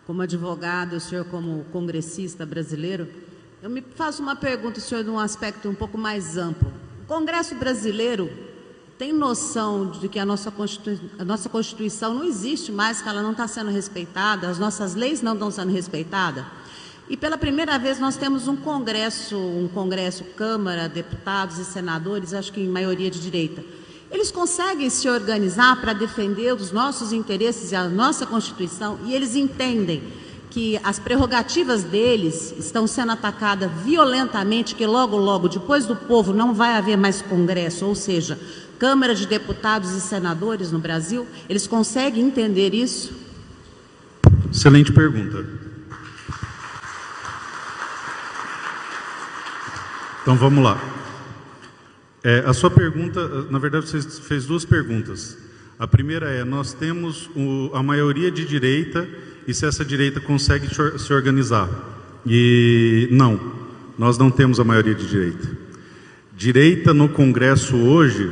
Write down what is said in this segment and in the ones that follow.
como advogado, o senhor como congressista brasileiro, eu me faço uma pergunta, senhor, de um aspecto um pouco mais amplo. O Congresso brasileiro tem noção de que a nossa Constituição não existe mais, que ela não está sendo respeitada, as nossas leis não estão sendo respeitadas? E pela primeira vez nós temos um Congresso, Câmara, deputados e senadores, acho que em maioria de direita. Eles conseguem se organizar para defender os nossos interesses e a nossa Constituição, e eles entendem que as prerrogativas deles estão sendo atacadas violentamente, que logo, logo, depois do povo, não vai haver mais Congresso, ou seja, Câmara de Deputados e Senadores no Brasil. Eles conseguem entender isso? Excelente pergunta. Então, vamos lá. A sua pergunta, na verdade, você fez duas perguntas. A primeira é, nós temos a maioria de direita e se essa direita consegue se organizar. E não, nós não temos a maioria de direita. Direita no Congresso hoje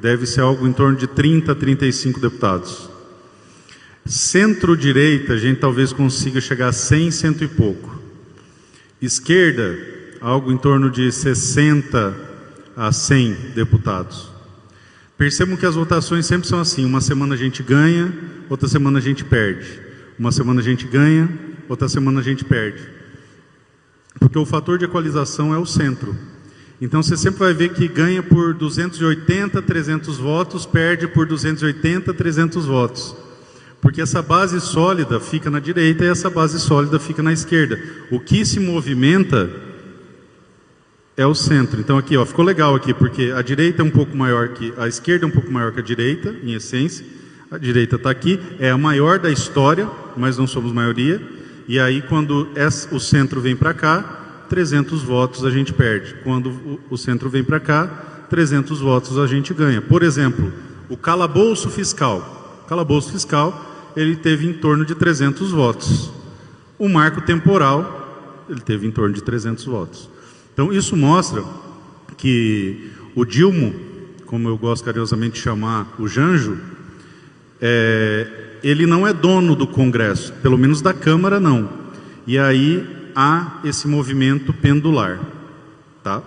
deve ser algo em torno de 30 a 35 deputados. Centro-direita, a gente talvez consiga chegar a 100, 100 e pouco. Esquerda, algo em torno de 60 a 100 deputados. Percebam que as votações sempre são assim, uma semana a gente ganha, outra semana a gente perde. Uma semana a gente ganha, outra semana a gente perde. Porque o fator de equalização é o centro. Então você sempre vai ver que ganha por 280, 300 votos, perde por 280, 300 votos. Porque essa base sólida fica na direita e essa base sólida fica na esquerda. O que se movimenta é o centro. Então aqui, ó, ficou legal aqui, porque a direita é um pouco maior que a esquerda, é um pouco maior que a direita, em essência. A direita está aqui, é a maior da história, mas não somos maioria. E aí quando o centro vem para cá, 300 votos a gente perde. Quando o centro vem para cá, 300 votos a gente ganha. Por exemplo, o calabouço fiscal. O calabouço fiscal, ele teve em torno de 300 votos. O marco temporal, ele teve em torno de 300 votos. Então isso mostra que o Dilma, como eu gosto carinhosamente de chamar o Janjo, ele não é dono do Congresso, pelo menos da Câmara não. E aí há esse movimento pendular, tá?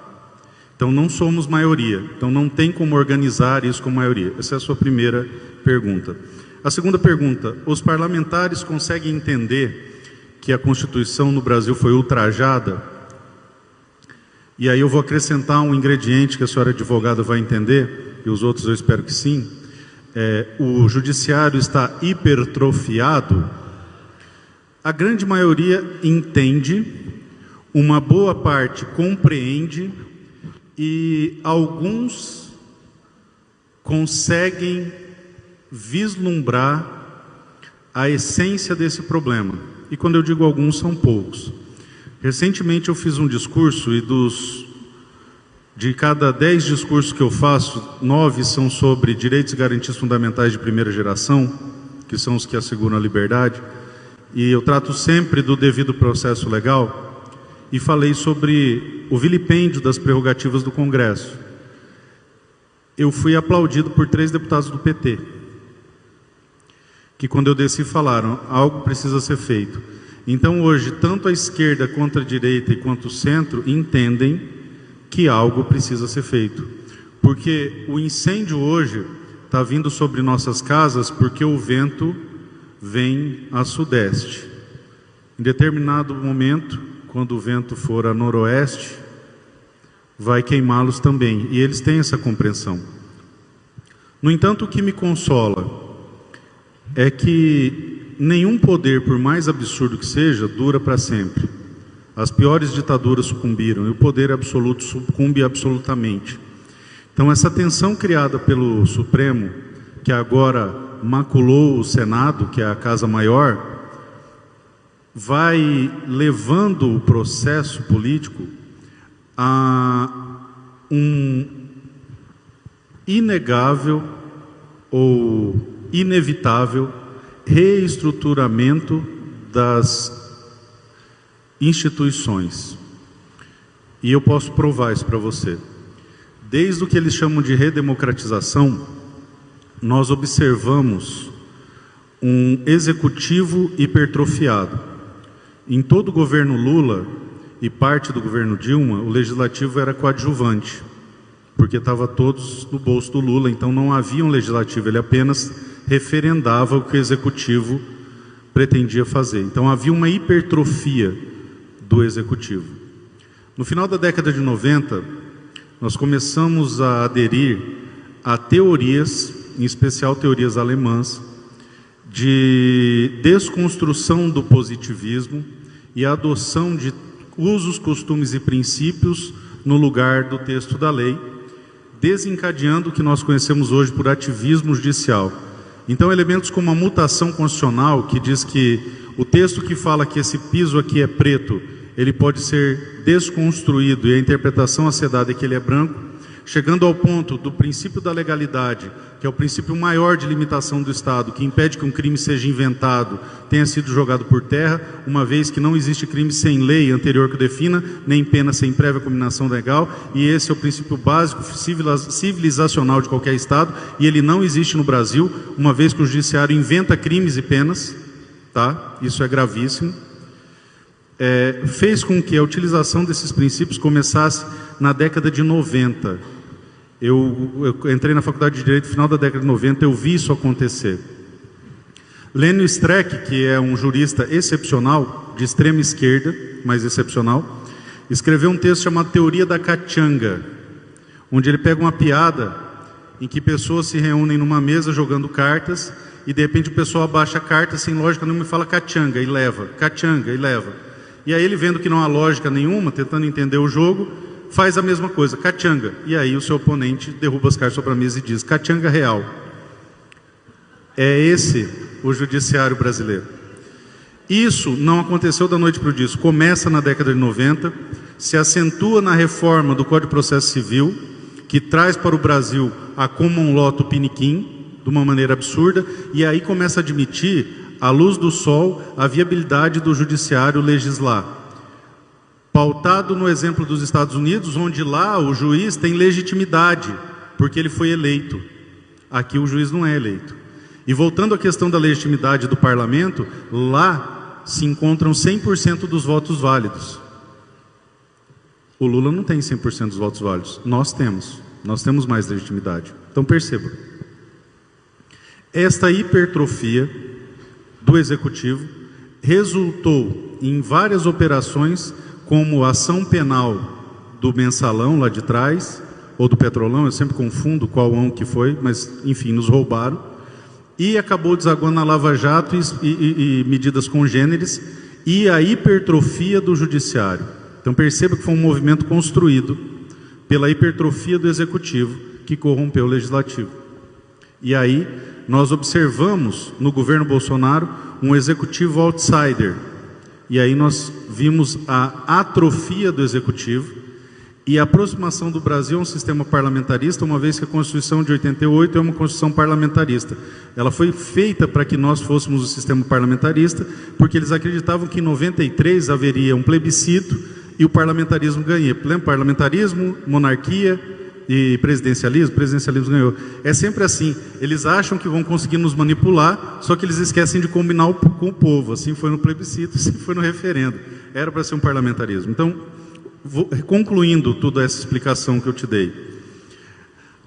Então não somos maioria, então não tem como organizar isso com maioria. Essa é a sua primeira pergunta. A segunda pergunta, os parlamentares conseguem entender que a Constituição no Brasil foi ultrajada? E aí eu vou acrescentar um ingrediente que a senhora advogada vai entender, e os outros eu espero que sim. O judiciário está hipertrofiado. A grande maioria entende, uma boa parte compreende e alguns conseguem vislumbrar a essência desse problema. E quando eu digo alguns, são poucos. Recentemente eu fiz um discurso e de cada 10 discursos que eu faço, 9 são sobre direitos e garantias fundamentais de primeira geração, que são os que asseguram a liberdade. E eu trato sempre do devido processo legal e falei sobre o vilipêndio das prerrogativas do Congresso. Eu fui aplaudido por 3 deputados do PT, que quando eu desci falaram, algo precisa ser feito. Então hoje, tanto a esquerda quanto a direita e quanto o centro entendem que algo precisa ser feito. Porque o incêndio hoje está vindo sobre nossas casas porque o vento vem a sudeste. Em determinado momento, quando o vento for a noroeste, vai queimá-los também. E eles têm essa compreensão. No entanto, o que me consola é que nenhum poder, por mais absurdo que seja, dura para sempre. As piores ditaduras sucumbiram e o poder absoluto sucumbe absolutamente. Então essa tensão criada pelo Supremo, que agora maculou o Senado, que é a Casa Maior, vai levando o processo político a um inegável ou inevitável reestruturamento das instituições. E eu posso provar isso para você. Desde o que eles chamam de redemocratização, nós observamos um executivo hipertrofiado. Em todo o governo Lula e parte do governo Dilma, o legislativo era coadjuvante, porque estava todos no bolso do Lula, então não havia um legislativo, ele apenas referendava o que o executivo pretendia fazer. Então havia uma hipertrofia do executivo. No final da década de 90, nós começamos a aderir a teorias, em especial teorias alemãs, de desconstrução do positivismo e a adoção de usos, costumes e princípios no lugar do texto da lei, desencadeando o que nós conhecemos hoje por ativismo judicial. Então, elementos como a mutação constitucional, que diz que o texto que fala que esse piso aqui é preto, ele pode ser desconstruído e a interpretação a ser dada é que ele é branco, chegando ao ponto do princípio da legalidade, que é o princípio maior de limitação do Estado, que impede que um crime seja inventado, tenha sido jogado por terra, uma vez que não existe crime sem lei anterior que o defina, nem pena sem prévia combinação legal, e esse é o princípio básico civilizacional de qualquer Estado, e ele não existe no Brasil, uma vez que o judiciário inventa crimes e penas, tá? Isso é gravíssimo. Fez com que a utilização desses princípios começasse na década de 90. Eu entrei na faculdade de Direito no final da década de 90, eu vi isso acontecer. Lênio Streck, que é um jurista excepcional, de extrema esquerda, mas excepcional, escreveu um texto chamado Teoria da Cachanga, onde ele pega uma piada em que pessoas se reúnem numa mesa jogando cartas e de repente o pessoal abaixa a carta sem lógica nenhuma e fala cachanga e leva, cachanga e leva. E aí ele, vendo que não há lógica nenhuma, tentando entender o jogo, faz a mesma coisa, cachanga. E aí o seu oponente derruba as cartas sobre a mesa e diz, cachanga real. É esse o judiciário brasileiro. Isso não aconteceu da noite para o dia, isso começa na década de 90, se acentua na reforma do Código de Processo Civil, que traz para o Brasil a common law tupiniquim, de uma maneira absurda, e aí começa a admitir, à luz do sol, a viabilidade do judiciário legislar. Pautado no exemplo dos Estados Unidos, onde lá o juiz tem legitimidade, porque ele foi eleito. Aqui o juiz não é eleito. E voltando à questão da legitimidade do parlamento, lá se encontram 100% dos votos válidos. O Lula não tem 100% dos votos válidos. Nós temos mais legitimidade. Então percebam. Esta hipertrofia do executivo resultou em várias operações, como a ação penal do mensalão lá de trás, ou do petrolão, eu sempre confundo qual que foi, mas enfim, nos roubaram, e acabou desaguando na Lava Jato e medidas congêneres, e a hipertrofia do judiciário. Então perceba que foi um movimento construído pela hipertrofia do executivo, que corrompeu o legislativo. E aí nós observamos no governo Bolsonaro um executivo outsider. E aí nós vimos a atrofia do executivo e a aproximação do Brasil a um sistema parlamentarista, uma vez que a Constituição de 88 é uma Constituição parlamentarista. Ela foi feita para que nós fôssemos o sistema parlamentarista, porque eles acreditavam que em 93 haveria um plebiscito e o parlamentarismo ganha. Parlamentarismo, monarquia e presidencialismo ganhou. É sempre assim, eles acham que vão conseguir nos manipular, só que eles esquecem de combinar com o povo. Assim foi no plebiscito, assim foi no referendo. Era para ser um parlamentarismo. Então, concluindo toda essa explicação que eu te dei,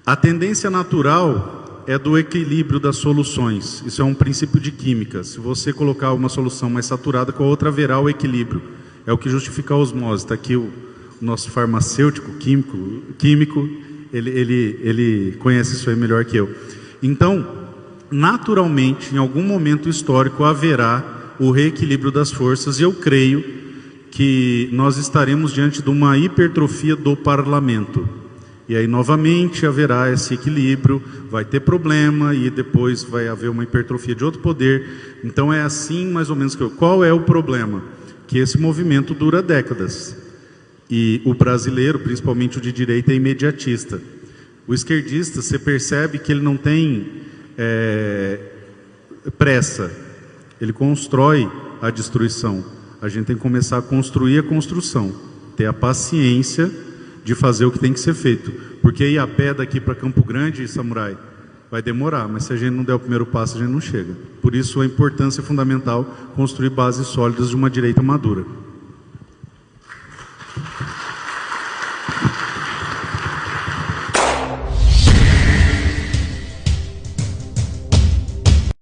a tendência natural é do equilíbrio das soluções. Isso é um princípio de química. Se você colocar uma solução mais saturada com a outra, haverá o equilíbrio. É o que justifica a osmose. Está aqui o nosso farmacêutico, químico, ele conhece isso aí melhor que eu. Então, naturalmente, em algum momento histórico, haverá o reequilíbrio das forças, e eu creio que nós estaremos diante de uma hipertrofia do parlamento. E aí, novamente, haverá esse equilíbrio, vai ter problema, e depois vai haver uma hipertrofia de outro poder. Então, é assim, mais ou menos, qual é o problema? Que esse movimento dura décadas. E o brasileiro, principalmente o de direita, é imediatista. O esquerdista, você percebe que ele não tem pressa. Ele constrói a destruição. A gente tem que começar a construir a construção. Ter a paciência de fazer o que tem que ser feito. Porque ir a pé daqui para Campo Grande, Samurai, Vai demorar, mas se a gente não der o primeiro passo, a gente não chega. Por isso a importância fundamental construir bases sólidas de uma direita madura.